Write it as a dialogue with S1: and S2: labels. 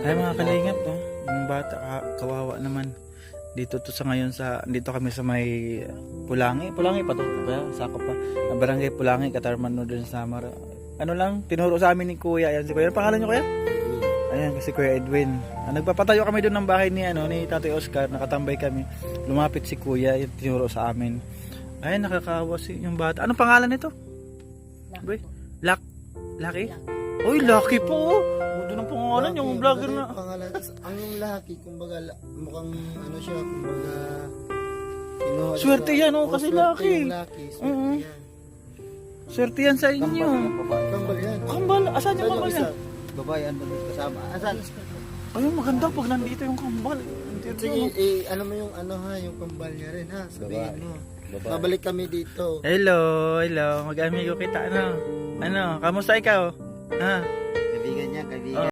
S1: Ay mga kalingap, no? Yung bata, kawawa naman. Dito to sa ngayon dito kami sa may Pulangi pa to, ba? Sakop pa. Barangay Pulangi, Katarman Northern Samar. Ano lang, tinuro sa amin ni Kuya. Ayan si Kuya. Ano pangalan niyo Kuya? Ayan, kasi Kuya Edwin. Nagpapatayo kami doon ng bahay ni Tatay Oscar, nakatambay kami. Lumapit si Kuya, yung tinuro sa amin. Ay, nakakawa yung bata. Anong pangalan nito? Boy, Lucky? Uy, Lucky po. Doon ang pangalan yung vlogger na.
S2: Pangalan, ang Lucky, kumbaga, mukhang ano siya, kumbaga,
S1: Swerte yan, kasi Lucky.
S2: Lucky, swerte yan.
S1: Swerte yan sa inyo.
S2: Kambal yan.
S1: Kambal, asan yung kambal yan?
S2: Babae, ano kasama? Asan?
S1: Ayun, maganda pag nandito yung kambal.
S2: Sige, ano mo yung yung kambal niya rin ha, sabihin mo. Babalik kami dito.
S1: Hello. Mag-amigo kita, Kamusta ikaw? Ha?